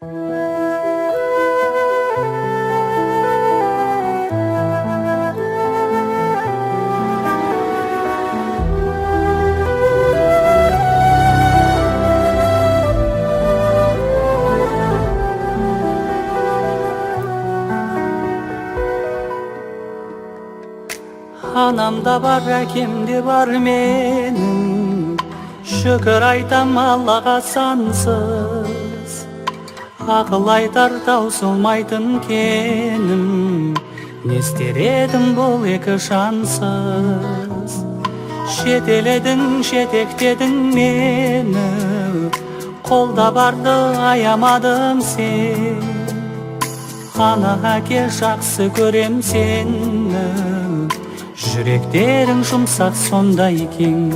Anamda var, әкемде бар менің, шүкір айтам Аллаға сансыз. Ақыл айтар таусылмайтын кенім, не істер едім бұл екі шансыз. Жетеледің, жетектедің мені, қолда барды аямадың сен. Ана әке жақсы көрем сені, жүректерің жұмсақ сондай екен.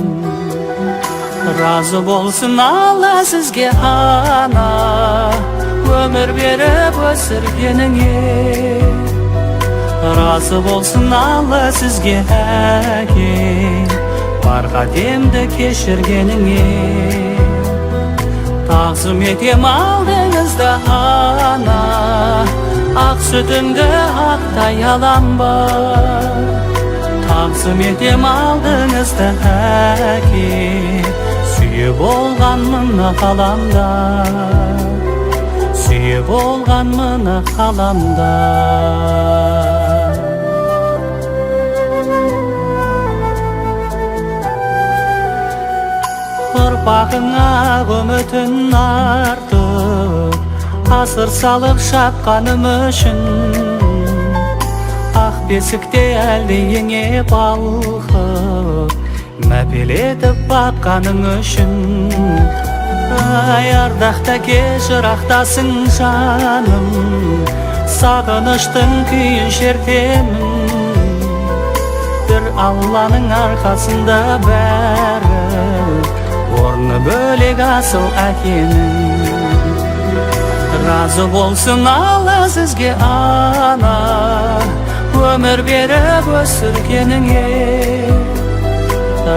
Разы болсын Алла сізге ана, өмір беріп өсіргеніңе. Разы болсын Алла сізге әке, бар қатемді кешіргеніңе. Тағзым етем алдыңызда ана, ақ сүтіңді ақтай алам ба. Тағзым етем алдыңызда әке, сүйе болғанмын қаламда, сүйе болғанмын қаламда. Ұрпағыңа үмітін артып, асыр салып шапқаным үшін, ақ бесікте әлдейіңе балқып, мәпелетіп баққаның үшін. Ай ардақта жырақтасың жаным, сағыныштың күйін шертемін. Бір Алланың арқасында бәрі, орны бөлек асыл әкенің. Разы болсын Алла сізге ана, өмір беріп өсіргеніңе.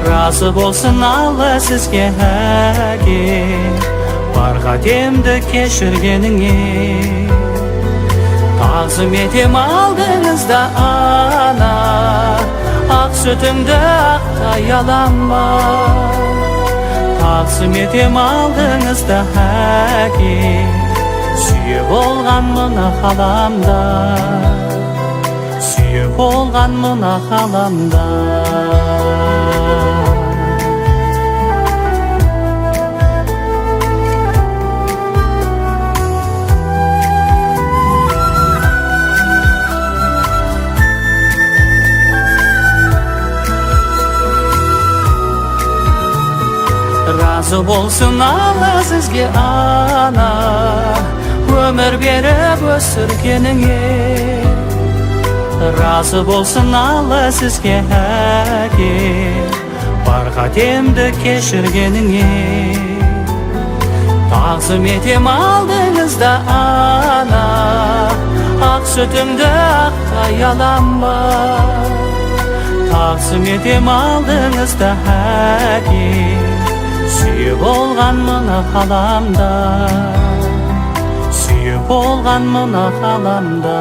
Разы болсын Алла сізге әке, бар қатемді кешіргеніңе. Тағзым етем алдыңызда ана, ақ сүтіңді ақтай алам ба. Тағзым етем алдыңызда әке, сүйе болғанмын қаламда, сүйе болғанмын қаламда. Разы болсын Алла сізге ана, өмір беріп өсіргеніңе. Разы болсын Алла сізге әке, бар қатемді кешіргеніңе. Тағзым етем алдыңызда ана, ақ сүтіңді ақтай алам ба. Тағзым етем алдыңызда әке, сүйе болғанмын қаламда, сүйе болғанмын қаламда.